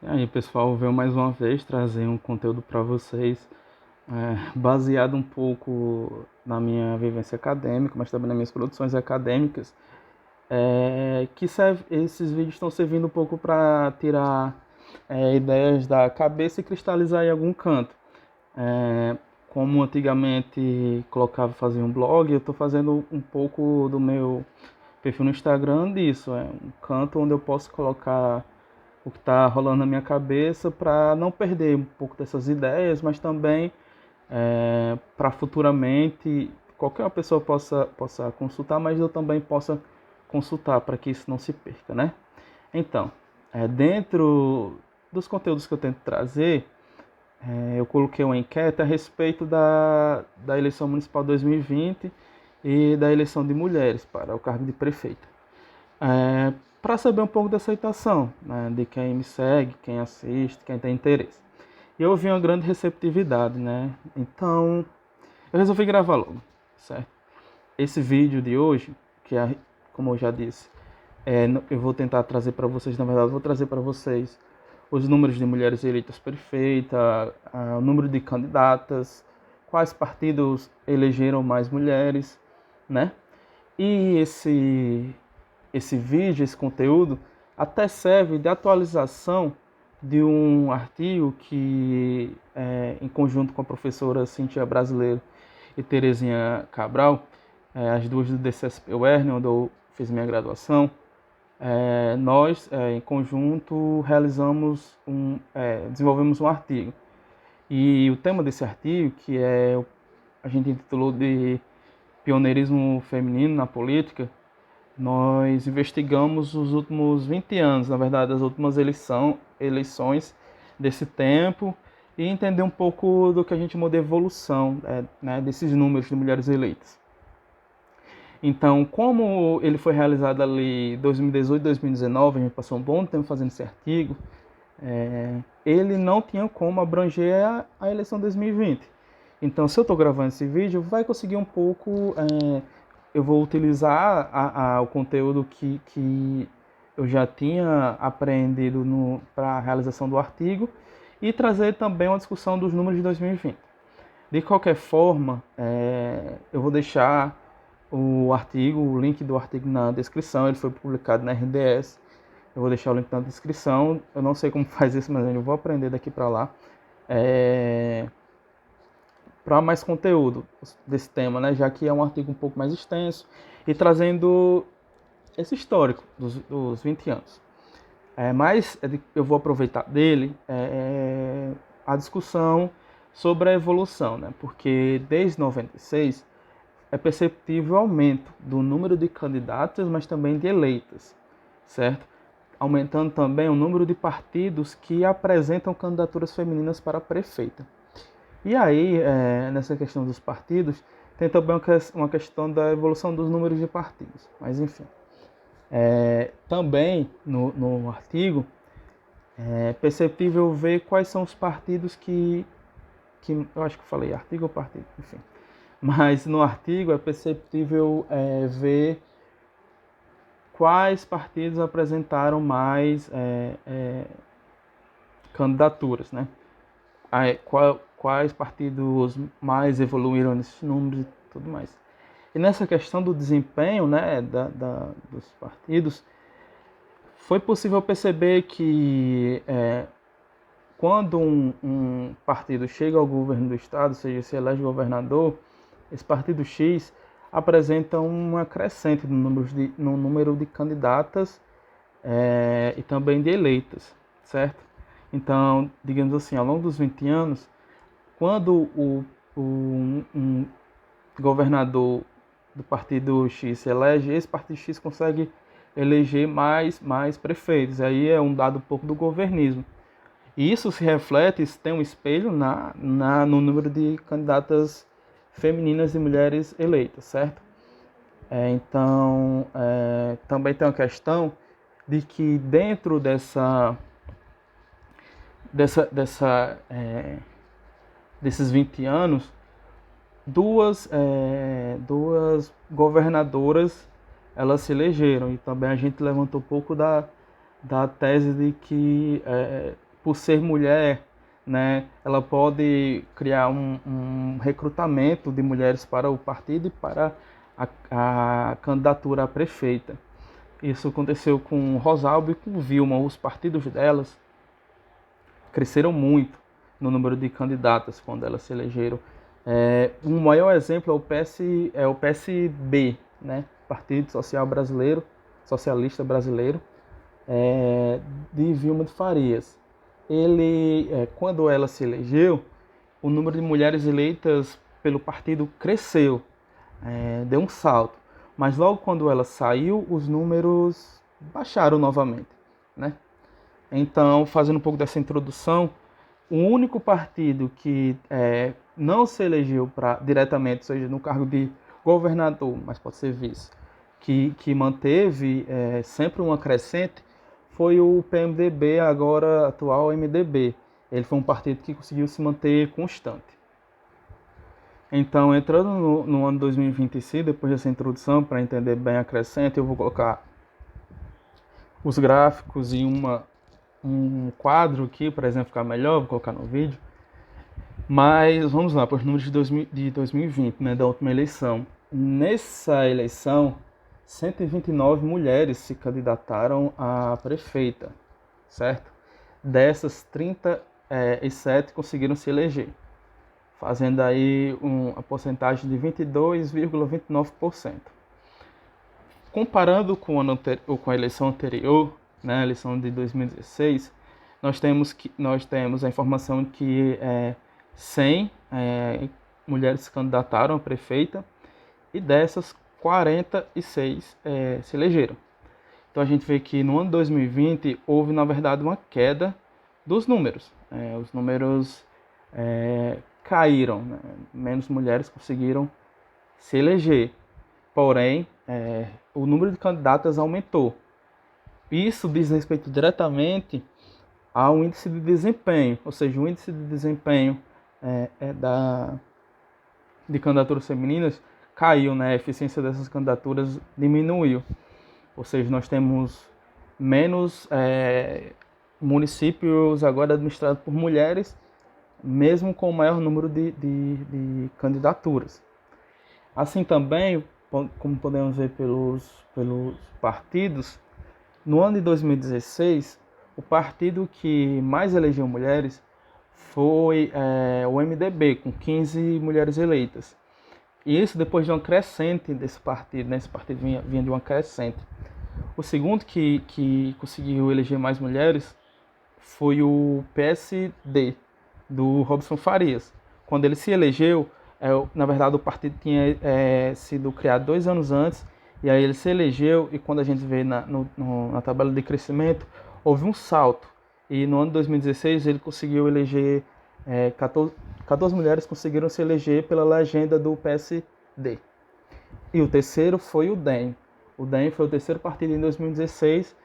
E aí, pessoal, venho mais uma vez trazer um conteúdo para vocês, baseado um pouco na minha vivência acadêmica, mas também nas minhas produções acadêmicas, que esses vídeos estão servindo um pouco para tirar ideias da cabeça e cristalizar em algum canto. Como antigamente colocava, fazia um blog, eu estou fazendo um pouco do meu perfil no Instagram disso, um canto onde eu posso colocar o que está rolando na minha cabeça para não perder um pouco dessas ideias, mas também para futuramente qualquer pessoa possa consultar, mas eu também possa consultar para que isso não se perca, né? Então, dentro dos conteúdos que eu tento trazer, eu coloquei uma enquete a respeito da eleição municipal 2020 e da eleição de mulheres para o cargo de prefeita. Para saber um pouco da aceitação, né, de quem me segue, quem assiste, quem tem interesse. E eu vi uma grande receptividade, né? Então, eu resolvi gravar logo, certo? Esse vídeo de hoje, como eu já disse, eu vou tentar trazer para vocês, na verdade, eu vou trazer para vocês os números de mulheres eleitas prefeita, o número de candidatas, quais partidos elegeram mais mulheres, né? E esse vídeo, esse conteúdo, até serve de atualização de um artigo que, em conjunto com a professora Cintia Brasileiro e Terezinha Cabral, as duas do DCSP UERN, onde eu fiz minha graduação, nós, em conjunto, desenvolvemos um artigo. E o tema desse artigo, a gente intitulou de Pioneirismo Feminino na Política, nós investigamos os últimos 20 anos, na verdade, as últimas eleições desse tempo e entender um pouco do que a gente chamou de evolução, né, desses números de mulheres eleitas. Então, como ele foi realizado ali em 2018, 2019, a gente passou um bom tempo fazendo esse artigo, ele não tinha como abranger a eleição 2020. Então, se eu estou gravando esse vídeo, vai conseguir um pouco... eu vou utilizar o conteúdo que eu já tinha apreendido para a realização do artigo e trazer também uma discussão dos números de 2020. De qualquer forma, eu vou deixar o link do artigo na descrição, ele foi publicado na RDS. Eu vou deixar o link na descrição, eu não sei como faz isso, mas eu vou aprender daqui para lá. Para mais conteúdo desse tema, né? Já que é um artigo um pouco mais extenso e trazendo esse histórico dos 20 anos. Mas eu vou aproveitar dele a discussão sobre a evolução, né? Porque desde 96 é perceptível o aumento do número de candidatas, mas também de eleitas, certo? Aumentando também o número de partidos que apresentam candidaturas femininas para prefeita. E aí, nessa questão dos partidos, tem também uma questão da evolução dos números de partidos. Mas, enfim. Também, no artigo, é perceptível ver quais são os partidos que... Eu acho que eu falei artigo ou partido, enfim. Mas no artigo é perceptível ver quais partidos apresentaram mais candidaturas, né? Quais partidos mais evoluíram nesses números e tudo mais. E nessa questão do desempenho, né, dos partidos, foi possível perceber que quando um partido chega ao governo do estado, ou seja, se elege governador, esse partido X apresenta uma crescente no número de candidatas e também de eleitas, certo? Então, digamos assim, ao longo dos 20 anos, quando um governador do partido X se elege, esse partido X consegue eleger mais prefeitos. Aí é um dado um pouco do governismo. E isso se reflete, isso tem um espelho no número de candidatas femininas e mulheres eleitas, certo? Então, também tem uma questão de que dentro desses 20 anos, duas governadoras elas se elegeram. E também a gente levantou um pouco da tese de que por ser mulher, né, ela pode criar um recrutamento de mulheres para o partido e para a candidatura a prefeita. Isso aconteceu com Rosalba e com Vilma. Os partidos delas cresceram muito no número de candidatas quando elas se elegeram. Um maior exemplo é o PSB, né? Partido Social Brasileiro, Socialista Brasileiro, de Vilma de Farias. Quando ela se elegeu, o número de mulheres eleitas pelo partido cresceu, deu um salto. Mas logo quando ela saiu, os números baixaram novamente, né? Então, fazendo um pouco dessa introdução, o único partido que não se elegeu diretamente, ou seja, no cargo de governador, mas pode ser vice, que manteve sempre uma crescente, foi o PMDB, agora atual MDB. Ele foi um partido que conseguiu se manter constante. Então, entrando no ano 2025, depois dessa introdução, para entender bem a crescente, eu vou colocar os gráficos e um quadro aqui para exemplificar melhor, vou colocar no vídeo. Mas vamos lá para os números de 2020, né, da última eleição. Nessa eleição, 129 mulheres se candidataram a prefeita, certo? Dessas, 37 conseguiram se eleger, fazendo aí a porcentagem de 22,29%. Comparando com a eleição anterior, né, a eleição de 2016, nós temos a informação que 100 mulheres se candidataram a prefeita e dessas 46 se elegeram. Então a gente vê que no ano 2020 houve, na verdade, uma queda dos números. Os números caíram, né? Menos mulheres conseguiram se eleger. Porém, o número de candidatas aumentou. Isso diz respeito diretamente ao índice de desempenho, ou seja, o índice de desempenho de candidaturas femininas caiu, né? A eficiência dessas candidaturas diminuiu. Ou seja, nós temos menos municípios agora administrados por mulheres, mesmo com o maior número de candidaturas. Assim também, como podemos ver pelos partidos, no ano de 2016, o partido que mais elegeu mulheres foi o MDB, com 15 mulheres eleitas. E isso depois de uma crescente desse partido, né? Esse partido vinha de uma crescente. O segundo que conseguiu eleger mais mulheres foi o PSD, do Robson Farias. Quando ele se elegeu, na verdade o partido tinha sido criado 2 anos antes, e aí ele se elegeu, e quando a gente vê na tabela de crescimento, houve um salto. E no ano de 2016 ele conseguiu eleger 14 mulheres conseguiram se eleger pela legenda do PSD. E o terceiro foi o DEM. O DEM foi o terceiro partido em 2016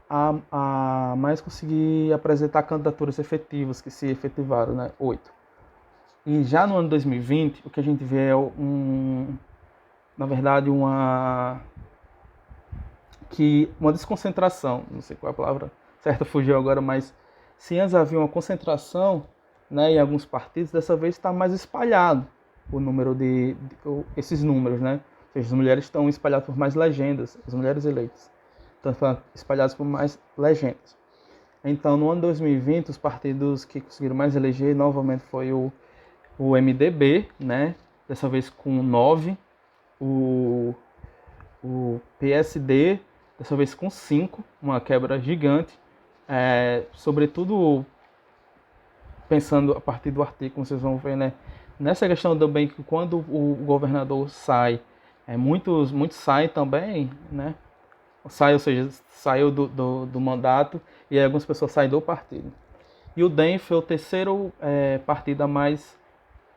a mais conseguir apresentar candidaturas efetivas, que se efetivaram, né? 8. E já no ano 2020, o que a gente vê é na verdade, uma desconcentração, não sei qual é a palavra certa, fugiu agora, mas se antes havia uma concentração, né, em alguns partidos, dessa vez está mais espalhado o número esses números, né? Ou seja, as mulheres estão espalhadas por mais legendas, as mulheres eleitas estão espalhadas por mais legendas. Então, no ano 2020, os partidos que conseguiram mais eleger novamente foi o MDB, né? Dessa vez com 9, o PSD, dessa vez com 5, uma quebra gigante, sobretudo pensando a partir do artigo, vocês vão ver, né? Nessa questão também que quando o governador sai, muitos saem também, né? Sai, ou seja, saiu do mandato, e aí algumas pessoas saem do partido. E o DEM foi o terceiro partido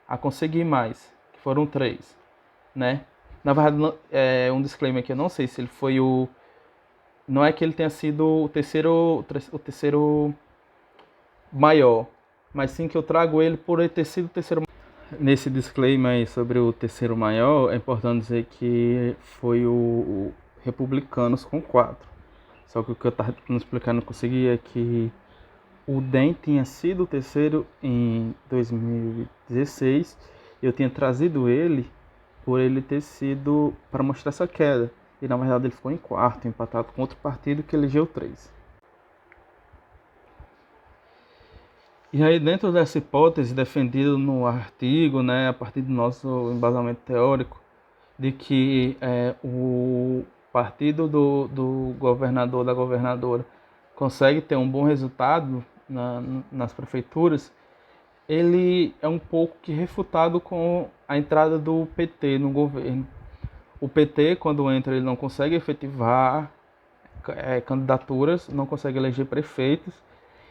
a conseguir mais, que foram 3, né? Na verdade, um disclaimer aqui, eu não sei se ele foi não é que ele tenha sido o terceiro maior, mas sim que eu trago ele por ele ter sido o terceiro maior. Nesse disclaimer aí sobre o terceiro maior, é importante dizer que foi o Republicanos com 4. Só que o que eu estava tentando explicar, não consegui, é que o DEM tinha sido o terceiro em 2016, e eu tinha trazido ele por ele ter sido para mostrar essa queda. E na verdade ele ficou em quarto, empatado com outro partido que elegeu 3. E aí, dentro dessa hipótese defendida no artigo, né, a partir do nosso embasamento teórico, de que o partido do governador, da governadora, consegue ter um bom resultado nas prefeituras, ele é um pouco que refutado com a entrada do PT no governo. O PT, quando entra, ele não consegue efetivar candidaturas, não consegue eleger prefeitos,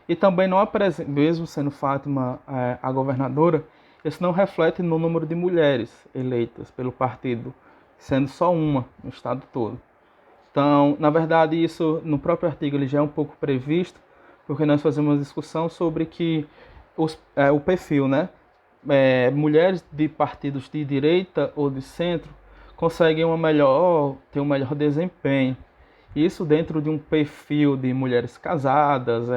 e também não apresenta, mesmo sendo Fátima a governadora, isso não reflete no número de mulheres eleitas pelo partido, sendo só uma no estado todo. Então, na verdade, isso no próprio artigo ele já é um pouco previsto, porque nós fazemos uma discussão sobre que o perfil, né? Mulheres de partidos de direita ou de centro conseguem ter um melhor desempenho. Isso dentro de um perfil de mulheres casadas,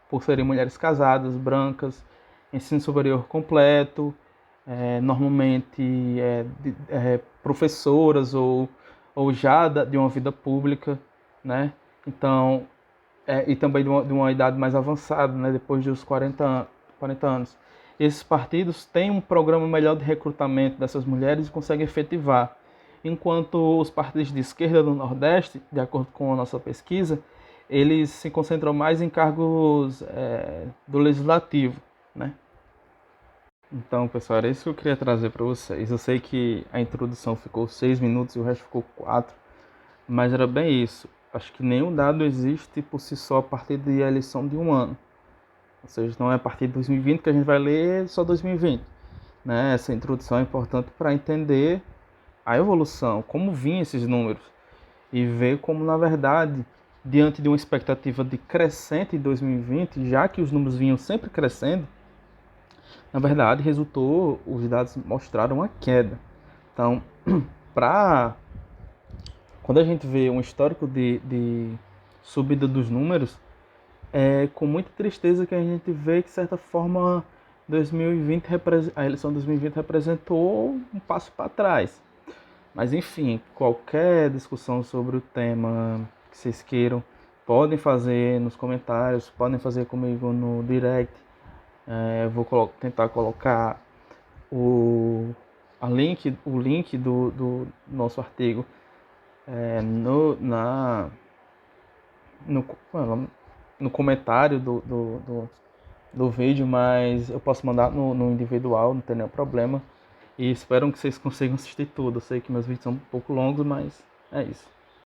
por serem mulheres casadas, brancas, ensino superior completo, normalmente professoras ou já de uma vida pública, né? Então, e também de uma idade mais avançada, né? Depois dos 40 anos. Esses partidos têm um programa melhor de recrutamento dessas mulheres e conseguem efetivar. Enquanto os partidos de esquerda do Nordeste, de acordo com a nossa pesquisa, eles se concentram mais em cargos do legislativo, né? Então, pessoal, era isso que eu queria trazer para vocês. Eu sei que a introdução ficou 6 minutos e o resto ficou 4, mas era bem isso. Acho que nenhum dado existe por si só a partir da eleição de um ano. Ou seja, não é a partir de 2020 que a gente vai ler só 2020. Né? Essa introdução é importante para entender a evolução, como vinham esses números, e ver como, na verdade, diante de uma expectativa de crescente em 2020, já que os números vinham sempre crescendo, na verdade, os dados mostraram uma queda. Então, quando a gente vê um histórico de subida dos números, é com muita tristeza que a gente vê que, de certa forma, a eleição de 2020 representou um passo para trás. Mas, enfim, qualquer discussão sobre o tema que vocês queiram, podem fazer nos comentários, podem fazer comigo no direct. Vou tentar colocar o link do nosso artigo no, no comentário do vídeo, mas eu posso mandar no individual, não tem nenhum problema. E espero que vocês consigam assistir tudo. Eu sei que meus vídeos são um pouco longos, mas é isso.